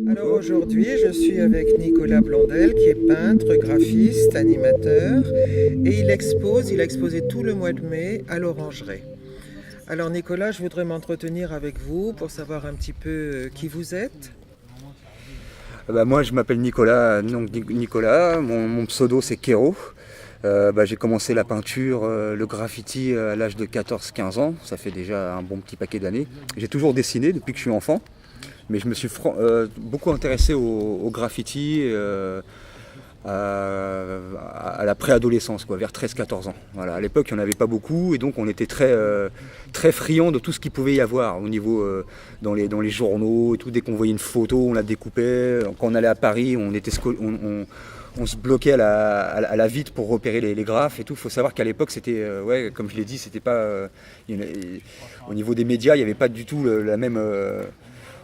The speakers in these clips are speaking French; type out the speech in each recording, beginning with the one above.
Alors aujourd'hui, je suis avec Nicolas Blondel, qui est peintre, graphiste, animateur, et il a exposé tout le mois de mai à l'Orangerie. Alors Nicolas, je voudrais m'entretenir avec vous pour savoir un petit peu qui vous êtes. Moi je m'appelle Nicolas, Nicolas, mon pseudo c'est Kero. J'ai commencé la peinture, le graffiti à l'âge de 14-15 ans, ça fait déjà un bon petit paquet d'années. J'ai toujours dessiné depuis que je suis enfant, mais je me suis beaucoup intéressé au graffiti à la préadolescence, quoi, vers 13-14 ans. Voilà, à l'époque il n'y en avait pas beaucoup et donc on était très friands de tout ce qu'il pouvait y avoir au niveau dans les journaux et tout. Dès qu'on voyait une photo, on la découpait. Quand on allait à Paris, on se bloquait à la vitre pour repérer les graphes et tout. Il faut savoir qu'à l'époque, c'était, comme je l'ai dit, c'était pas. Au niveau des médias, il n'y avait pas du tout la même.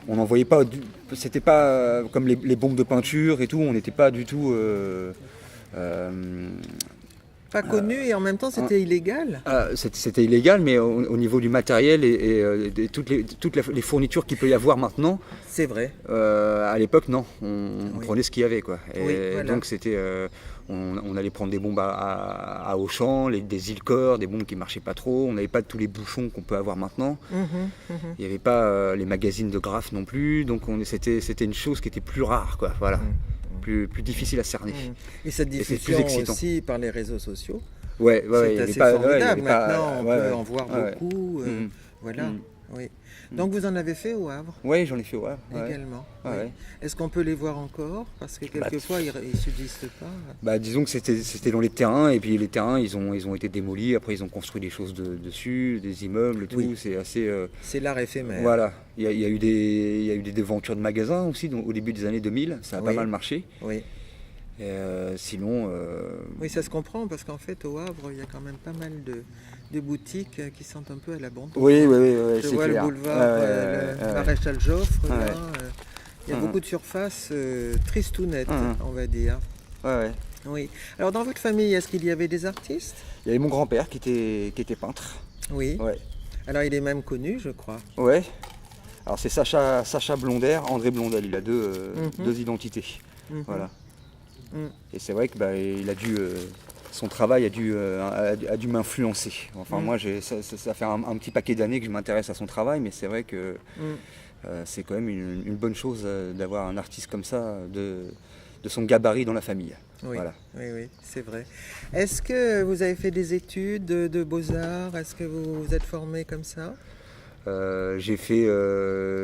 On n'en voyait pas. C'était pas comme les bombes de peinture et tout. On n'était pas du tout. Pas connu et en même temps c'était illégal. C'était illégal, mais au niveau du matériel et toutes les fournitures qu'il peut y avoir maintenant, C'est vrai. à l'époque, non. On Oui. prenait ce qu'il y avait, quoi. Et Oui, voilà. donc c'était, on allait prendre des bombes à Auchan, des Ilcor, des bombes qui marchaient pas trop. On n'avait pas tous les bouchons qu'on peut avoir maintenant. Il n'y avait pas les magazines de graphes non plus. Donc c'était une chose qui était plus rare, quoi. Voilà. Plus difficile à cerner. Et cette Et c'est plus diffusion excitant. aussi par les réseaux sociaux, Ouais, il c'est y avait assez pas, formidable. il y avait pas- Maintenant, on ouais, peut ouais. en voir Ouais, ouais. beaucoup. Mhm. Voilà. Mhm. Oui. Donc vous en avez fait au Havre Ouais, j'en ai fait, ouais. également. Ouais, Oui. ouais. Est-ce qu'on peut les voir encore? Parce que quelquefois ils ne subsistent pas. Disons que c'était dans les terrains, et puis les terrains, ils ont été démolis. Après, ils ont construit des choses dessus, des immeubles et tout. Oui. C'est assez. C'est l'art éphémère. Voilà. Il y a eu des devantures de magasins aussi au début des années 2000. Ça a pas Oui. mal marché. Oui. Et, sinon. Oui, ça se comprend parce qu'en fait au Havre, il y a quand même pas mal de boutiques qui sentent un peu à l'abandon. Oui, Je c'est vois clair. le boulevard Ouais. Maréchal Joffre, Ouais. là, il y a Mhm. beaucoup de surfaces tristounettes, Mhm. on va dire. Ouais. Oui. Alors dans votre famille, est-ce qu'il y avait des artistes? Il y avait mon grand-père qui était peintre. Oui. Ouais. Alors il est même connu, je crois. Ouais. Alors c'est Sacha Blonder, André Blondel. Il a deux identités. Mhm. Voilà. Mm. Et c'est vrai que il a dû, son travail a dû m'influencer. Enfin, moi, ça fait un petit paquet d'années que je m'intéresse à son travail, mais c'est vrai que c'est quand même une bonne chose d'avoir un artiste comme ça, de son gabarit dans la famille. Oui. Voilà. Oui, c'est vrai. Est-ce que vous avez fait des études de beaux-arts? Est-ce que vous vous êtes formé comme ça? J'ai fait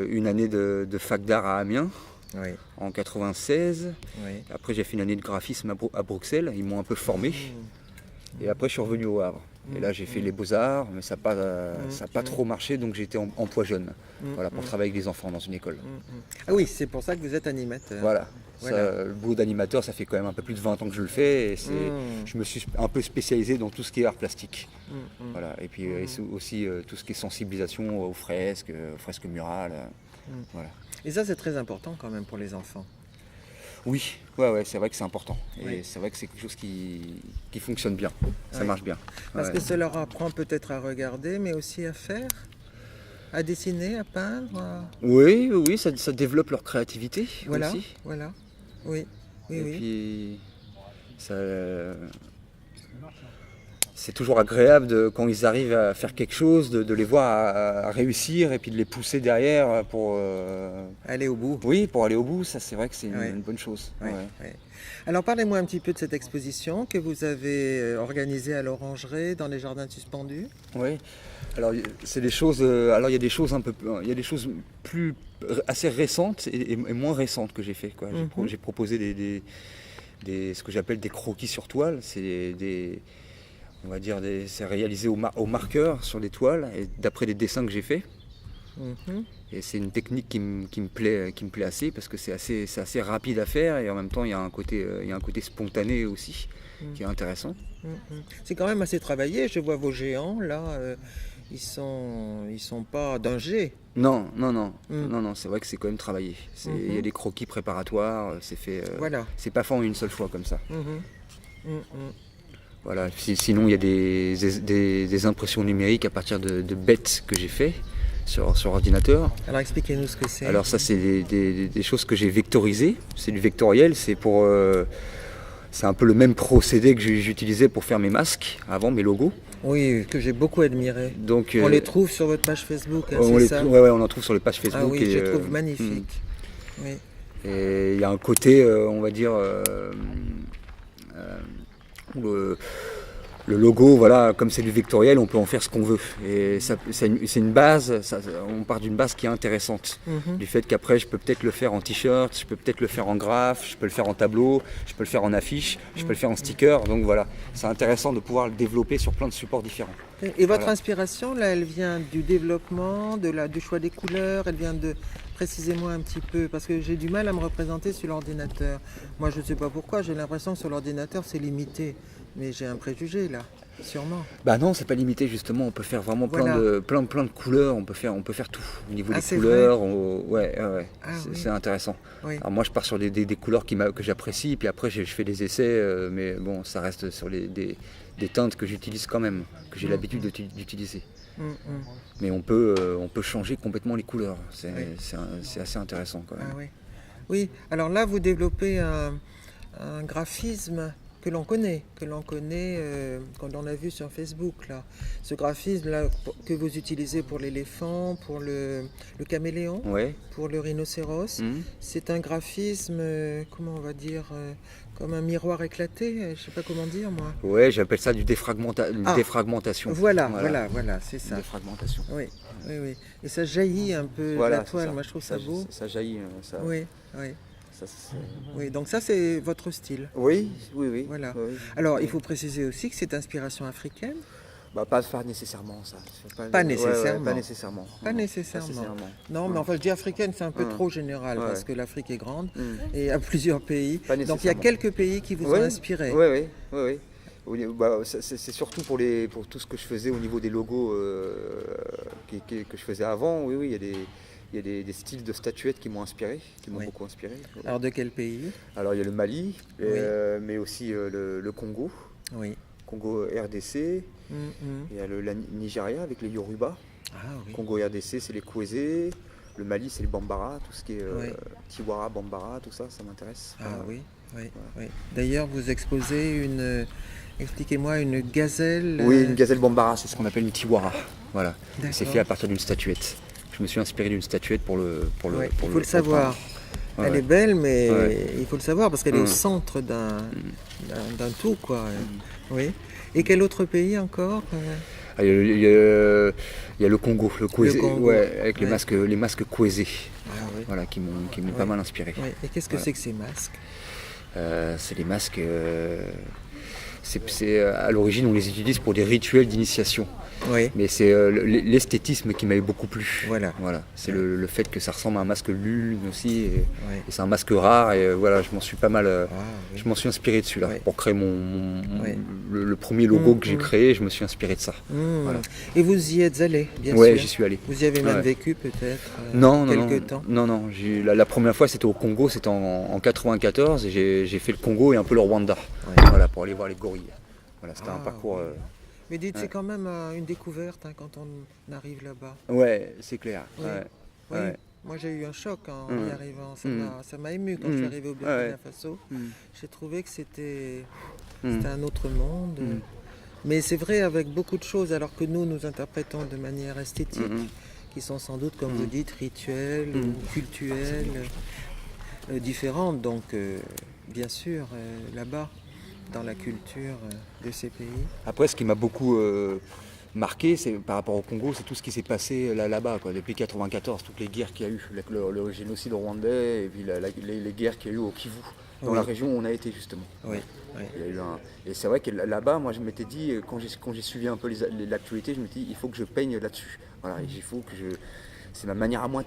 une année de fac d'art à Amiens Oui. en 96. Oui. Après, j'ai fait une année de graphisme à Bruxelles. Ils m'ont un peu formé. Et après, je suis revenu au Havre. Et là, j'ai fait les beaux-arts, mais ça n'a pas trop marché, donc j'ai été emploi jeune, voilà, pour travailler avec des enfants dans une école. Ah oui, c'est pour ça que vous êtes animateur. Voilà. Voilà. Le boulot d'animateur, ça fait quand même un peu plus de 20 ans que je le fais. Et je me suis un peu spécialisé dans tout ce qui est art plastique. Voilà. Et puis aussi tout ce qui est sensibilisation aux fresques murales. Voilà. Et ça, c'est très important quand même pour les enfants. Oui, ouais, c'est vrai que c'est important. Et Oui. c'est vrai que c'est quelque chose qui fonctionne bien. Ça Oui. marche bien. Parce Ouais. que ça leur apprend peut-être à regarder, mais aussi à faire, à dessiner, à peindre. Oui, ça développe leur créativité Voilà, aussi. voilà. Oui, oui, Et oui. puis, ça, c'est toujours agréable quand ils arrivent à faire quelque chose, de les voir à réussir et puis de les pousser derrière pour, Aller au bout. pour aller au bout. Ça, c'est vrai que c'est Ouais. une bonne chose. Ouais, Ouais. ouais. Alors parlez-moi un petit peu de cette exposition que vous avez organisée à l'Orangerie dans les jardins suspendus. Ouais. Alors c'est des choses. Alors il y a des choses il y a des choses assez récentes et moins récentes que j'ai fait, quoi. J'ai proposé ce que j'appelle des croquis sur toile. C'est on va dire c'est réalisé au marqueur sur des toiles et d'après des dessins que j'ai faits. Mhm. Et c'est une technique qui me plaît assez parce que c'est assez rapide à faire et en même temps il y a un côté spontané aussi qui est intéressant. C'est quand même assez travaillé. Je vois vos géants là. Ils sont pas d'un jet. Non, c'est vrai que c'est quand même travaillé. Il y a des croquis préparatoires, c'est fait. Voilà. C'est pas fait en une seule fois comme ça. Mhm. Mhm. Voilà. Sinon il y a des impressions numériques à partir de bêtes que j'ai fait. sur ordinateur. Alors expliquez-nous ce que c'est. Alors ça, c'est des choses que j'ai vectorisées. C'est du vectoriel, c'est un peu le même procédé que j'utilisais pour faire mes masques avant, mes logos. Oui, que j'ai beaucoup admiré. Donc, on les trouve sur votre page Facebook, hein, on c'est ça? ouais, on en trouve sur les pages Facebook. Ah oui, je les trouve magnifiques. Oui. Et il y a un côté, on va dire, où le logo, voilà, comme c'est du vectoriel, on peut en faire ce qu'on veut. Et c'est une base, on part d'une base qui est intéressante. Du fait qu'après, je peux peut-être le faire en t-shirt, je peux peut-être le faire en graphe, je peux le faire en tableau, je peux le faire en affiche, je peux le faire en sticker. Donc voilà, c'est intéressant de pouvoir le développer sur plein de supports différents. Et votre inspiration, là, elle vient du développement, du choix des couleurs, elle vient de... Précisez-moi un petit peu, parce que j'ai du mal à me représenter sur l'ordinateur. Moi, je ne sais pas pourquoi, j'ai l'impression que sur l'ordinateur, c'est limité. Mais j'ai un préjugé, là, sûrement. Bah non, c'est pas limité, justement. On peut faire vraiment plein de couleurs, on peut faire tout. Au niveau des couleurs, c'est intéressant. Oui. Alors moi, je pars sur des couleurs que j'apprécie, puis après, je fais des essais, mais bon, ça reste sur des teintes que j'utilise quand même, que j'ai l'habitude d'utiliser. Mais on peut changer complètement les couleurs, c'est assez intéressant quand même. Ah, oui. Oui, alors là vous développez un graphisme que l'on connaît, quand on a vu sur Facebook là. Ce graphisme là que vous utilisez pour l'éléphant, pour le caméléon, pour le rhinocéros, c'est un graphisme, comment on va dire, comme un miroir éclaté, je ne sais pas comment dire moi. Ouais, j'appelle ça du défragmentation. Voilà, c'est ça. Défragmentation. Oui. Et ça jaillit un peu de la toile, moi je trouve ça beau. Ça jaillit, ça. Oui. Oui, donc ça c'est votre style. Oui. Voilà. Oui. Alors il faut préciser aussi que c'est d'inspiration africaine. Pas nécessairement ça. Pas nécessairement. Pas nécessairement. Non, mais enfin je dis africaine, c'est un peu trop général parce que l'Afrique est grande et a plusieurs pays. Donc il y a quelques pays qui vous ont inspiré. Oui. C'est surtout pour tout ce que je faisais au niveau des logos que je faisais avant. Oui, il y a des styles de statuettes qui m'ont inspiré, qui m'ont beaucoup inspiré. Alors de quel pays? Alors il y a le Mali, mais aussi le Congo. Oui. Congo RDC, il y a le Nigeria avec les Yoruba. Congo RDC c'est les Kwezé, le Mali c'est les Bambara, tout ce qui est Tiwara, Bambara, tout ça, ça m'intéresse. Oui. D'ailleurs vous exposez expliquez-moi, une gazelle. Oui, une gazelle Bambara, c'est ce qu'on appelle une Tiwara. Voilà. C'est fait à partir d'une statuette. Je me suis inspiré d'une statuette pour le il faut le savoir. Elle est belle, mais il faut le savoir parce qu'elle est au centre d'un tout, quoi. Oui. Et quel autre pays encore? Il y a le Congo, avec les masques Kwezé, voilà, qui m'ont pas mal inspiré. Et qu'est-ce que c'est que ces masques? C'est des masques. À l'origine, on les utilise pour des rituels d'initiation. Mais c'est l'esthétisme qui m'avait beaucoup plu. Voilà. C'est le fait que ça ressemble à un masque lune aussi. Et c'est un masque rare. Et voilà, je m'en suis pas mal. Je m'en suis inspiré dessus là. Pour créer le premier logo que j'ai créé, je me suis inspiré de ça. Voilà. Et vous y êtes allé, bien sûr? Oui, j'y suis allé. Vous y avez même vécu peut-être quelques temps? Non. La première fois, c'était au Congo, c'était en 94. Et j'ai fait le Congo et un peu le Rwanda. Voilà, pour aller voir les gorilles. Voilà, c'était un parcours. Mais dites, c'est quand même une découverte quand on arrive là-bas. Ouais, c'est clair. Oui. Moi j'ai eu un choc en y arrivant, ça m'a ému quand je suis arrivé au Burkina Faso. J'ai trouvé que c'était un autre monde. Mais c'est vrai avec beaucoup de choses, alors que nous interprétons de manière esthétique, qui sont sans doute, comme vous dites, rituelles, cultuelles, différentes. Donc bien sûr, là-bas, dans la culture de ces pays. Après, ce qui m'a beaucoup marqué, c'est par rapport au Congo, c'est tout ce qui s'est passé là-bas, quoi. Depuis 94, toutes les guerres qu'il y a eu, le génocide rwandais et puis les guerres qu'il y a eu au Kivu, dans la région où on a été justement. Oui. Il y a eu et c'est vrai que là-bas, moi je m'étais dit, quand j'ai suivi un peu l'actualité, je me dis il faut que je peigne là-dessus. Voilà, il faut que c'est ma manière à moi,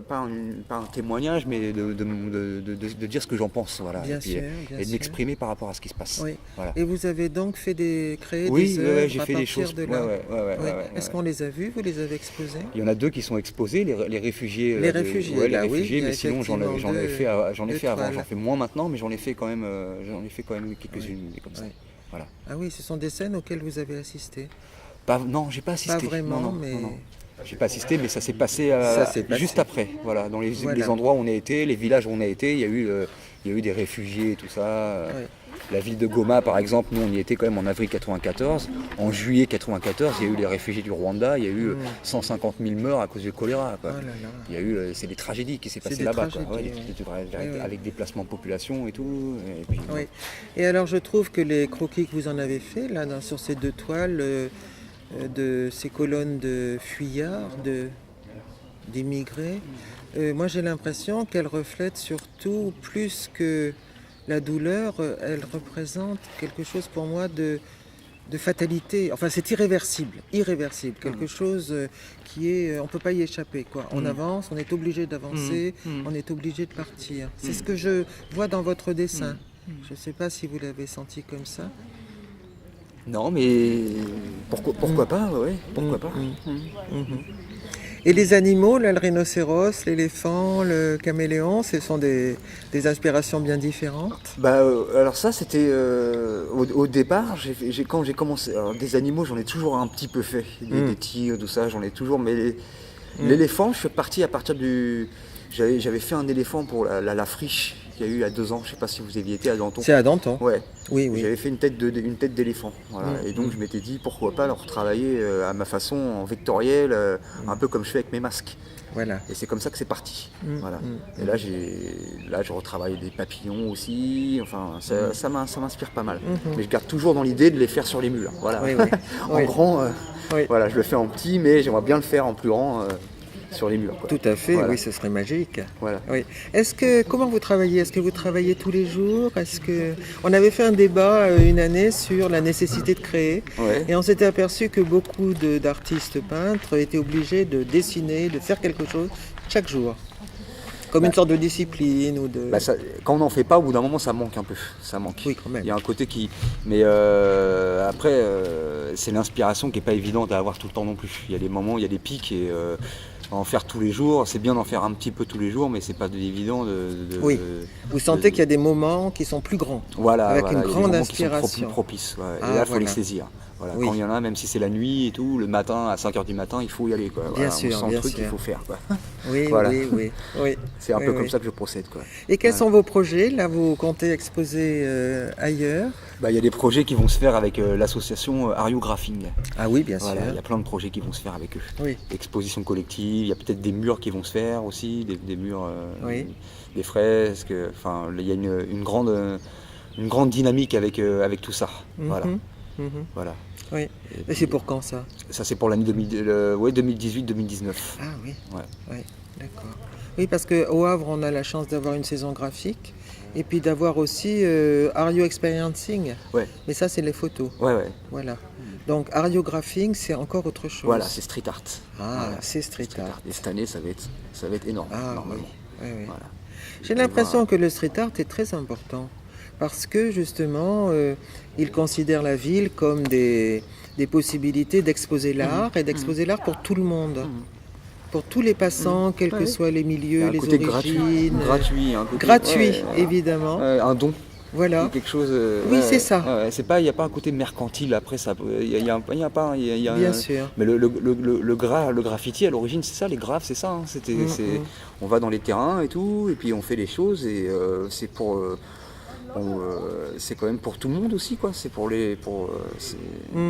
pas un témoignage, mais de dire ce que j'en pense, voilà, et de m'exprimer par rapport à ce qui se passe. Oui. Voilà. Et vous avez donc créé des j'ai œuvres fait des choses. De là. Est-ce qu'on les a vues? Vous les avez exposées? Il y en a 2 qui sont exposés, les réfugiés. Les réfugiés, mais sinon j'en ai fait avant. J'en fais moins maintenant, mais j'en ai fait quand même quelques-unes comme ça. Voilà. Ah oui, ce sont des scènes auxquelles vous avez assisté? Non, j'ai pas assisté. Pas vraiment, non. J'ai pas assisté, mais ça s'est passé, Ça s'est passé. juste après. Voilà, dans les Voilà. endroits où on a été, les villages où on a été, il y a eu des réfugiés et tout ça. Ouais. La ville de Goma, par exemple, nous on y était quand même en avril 94. En juillet 94, il y a eu les réfugiés du Rwanda, il y a eu 150 000 morts à cause du choléra, quoi. Oh là là. Il y a eu, c'est des tragédies qui s'est C'est passées des là-bas, quoi. tragédies, Avec déplacement de population et tout. Et puis, Oui. Et alors je trouve que les croquis que vous en avez fait là sur ces 2 toiles de ces colonnes de fuyards, d'immigrés, moi j'ai l'impression qu'elles reflètent surtout plus que la douleur, elles représentent quelque chose pour moi de fatalité. Enfin c'est irréversible, quelque chose qui est, on peut pas y échapper quoi. On avance, on est obligé d'avancer, on est obligé de partir. C'est ce que je vois dans votre dessin. Je ne sais pas si vous l'avez senti comme ça. Non, mais pourquoi pas, ouais, pourquoi pas. Et les animaux, là, le rhinocéros, l'éléphant, le caméléon, ce sont des inspirations bien différentes. Bah, alors ça, c'était au départ, quand j'ai commencé. Alors, des animaux, j'en ai toujours un petit peu fait. Des tigres, tout ça, j'en ai toujours. Mais l'éléphant, je suis parti à partir du. J'avais fait un éléphant pour la friche qu'il y a eu il y a 2 ans. Je sais pas si vous aviez été à Danton. C'est à Danton. Ouais. Oui, oui. J'avais fait une tête d'éléphant. Voilà. Et donc je m'étais dit pourquoi pas leur travailler à ma façon en vectoriel, un peu comme je fais avec mes masques. Voilà. Et c'est comme ça que c'est parti. Voilà. Et là, je retravaille des papillons aussi. Enfin, ça m'inspire pas mal. Mais je garde toujours dans l'idée de les faire sur les murs. Voilà. Oui, oui. En Oui. grand, Oui. voilà, je le fais en petit, mais j'aimerais bien le faire en plus grand sur les murs, quoi. Tout à fait, Voilà. oui, ce serait magique. Voilà. Oui. Comment vous travaillez? Est-ce que vous travaillez tous les jours? On avait fait un débat une année sur la nécessité de créer, Ouais. et on s'était aperçu que beaucoup d'artistes peintres étaient obligés de dessiner, de faire quelque chose chaque jour, comme une sorte de discipline ou de. Quand on n'en fait pas, au bout d'un moment, ça manque un peu. Ça manque. Oui, quand même. Il y a un côté qui. Mais après, c'est l'inspiration qui n'est pas évidente à avoir tout le temps non plus. Il y a des moments, il y a des pics et en faire tous les jours. C'est bien d'en faire un petit peu tous les jours, mais c'est pas évident Oui. Vous sentez qu'il y a des moments qui sont plus grands, Voilà, avec voilà, une il y a des grande moments qui sont inspiration. plus propices. Ouais. Ah, Et là, il faut voilà. les saisir. Voilà. Oui. Quand il y en a, même si c'est la nuit et tout, le matin, à 5h du matin, il faut y aller, quoi. Voilà, sûr, on sent bien le truc sûr. qu'il faut faire, quoi. Oui, Voilà. oui. C'est un Oui, peu oui. comme ça que je procède, quoi. Et quels sont vos projets? Là, vous comptez exposer ailleurs? Il y a des projets qui vont se faire avec l'association Ariographing. Ah oui, bien Voilà, il y sûr. a plein de projets qui vont se faire avec eux. Oui. Exposition collective, il y a peut-être des murs qui vont se faire aussi, des murs, Oui. des fresques. Enfin, il y a une grande dynamique avec tout ça. Voilà. Mhm. Voilà. Oui. Et Et puis, c'est pour quand ça? ça, c'est pour l'année 2018-2019. Ah oui. Ouais. Oui, d'accord. Oui, parce qu'au Havre, on a la chance d'avoir une saison graphique et puis d'avoir aussi Ario Experiencing. Ouais. Mais ça, c'est les photos. Ouais. Voilà. Donc, Ariographing, c'est encore autre chose. Voilà, c'est street art. Ah, Voilà. c'est street art. Et cette année, ça va être énorme, Ah oui. normalement. Oui, oui. Voilà. J'ai l'impression que le street art est très important parce que justement, il considère la ville comme des possibilités d'exposer l'art et d'exposer l'art pour tout le monde, pour tous les passants, quels que Ouais. soient les Il y milieux, a un les côté origines. gratuit, un côté, Gratuit, ouais, évidemment. un don. Voilà. Quelque chose. Oui, c'est ça. Il n'y a pas un côté mercantile après ça. Il y a pas. Bien sûr. Mais le graffiti à l'origine, c'est ça, les graphes, c'est ça. Hein. On va dans les terrains et tout, et puis on fait les choses et c'est pour. C'est quand même pour tout le monde aussi, quoi. C'est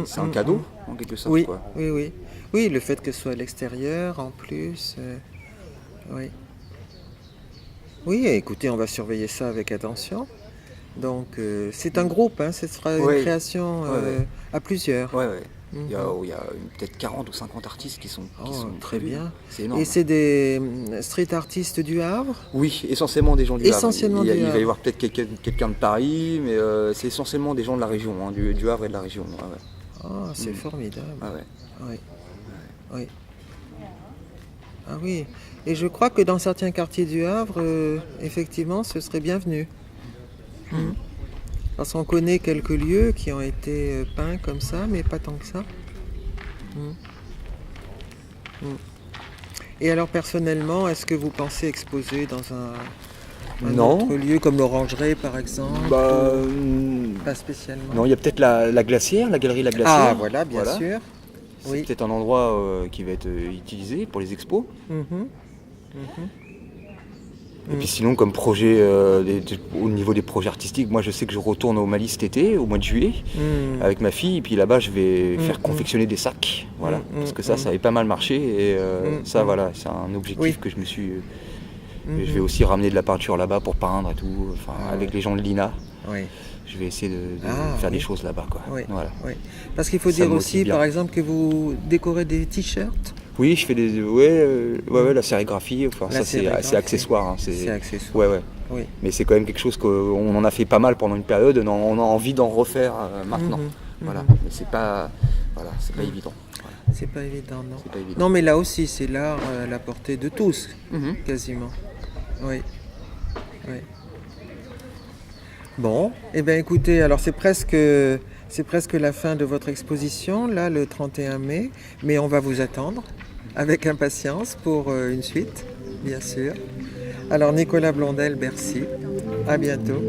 c'est un cadeau en quelque sorte. Oui, Quoi. oui. Oui, le fait que ce soit à l'extérieur en plus. Oui. Oui, écoutez, on va surveiller ça avec attention. Donc, c'est un groupe, hein, ce sera une création à plusieurs. Ouais. Il y a peut-être 40 ou 50 artistes qui sont très prévus. bien. C'est énorme. Et c'est des street artistes du Havre? Oui, essentiellement des gens du Havre. Essentiellement Il va du y Havre. avoir peut-être quelqu'un de Paris, mais c'est essentiellement des gens de la région, hein, du Havre et de la région. Ouais. Ah, c'est formidable. Ah ouais. Oui. Ah oui. Et je crois que dans certains quartiers du Havre, effectivement, ce serait bienvenu. Parce qu'on connaît quelques lieux qui ont été peints comme ça, mais pas tant que ça. Et alors personnellement, est-ce que vous pensez exposer dans un Non. autre lieu comme l'Orangerie par exemple? Pas spécialement. Non, il y a peut-être la glacière, la galerie La Glacière. Ah voilà, bien sûr. C'est Oui. peut-être un endroit qui va être utilisé pour les expos. Mhm. Mhm. Et puis sinon, comme projet, au niveau des projets artistiques, moi je sais que je retourne au Mali cet été, au mois de juillet, Mhm. avec ma fille. Et puis là-bas, je vais faire Mhm. confectionner des sacs. Voilà. Mhm. Parce que ça avait pas mal marché. Et ça, Mhm. voilà, c'est un objectif Oui. que je me suis. Mhm. Et je vais aussi ramener de la peinture là-bas pour peindre et tout. Enfin, Ah avec ouais. les gens de l'INA, Oui. je vais essayer de Ah faire des oui. choses là-bas, quoi. Oui. Voilà. Oui. Parce qu'il faut Ça dire me aussi, motive bien. par exemple, que vous décorez des t-shirts. Oui, je fais des. Ouais, la sérigraphie. Enfin, La ça, sérigraphie. c'est accessoire. Hein, C'est accessoire. Ouais, ouais. Oui. Mais c'est quand même quelque chose qu'on en a fait pas mal pendant une période. On a envie d'en refaire maintenant. Mhm. Voilà. Mhm. Mais c'est pas. Voilà, c'est pas Mhm. évident. Voilà, C'est pas évident, non. c'est pas évident. Non, mais là aussi, c'est l'art à la portée de tous, Mhm. quasiment. Oui. Oui. Bon, eh bien écoutez, alors c'est presque la fin de votre exposition, là, le 31 mai, mais on va vous attendre avec impatience pour une suite, bien sûr. Alors Nicolas Blondel, merci. À bientôt.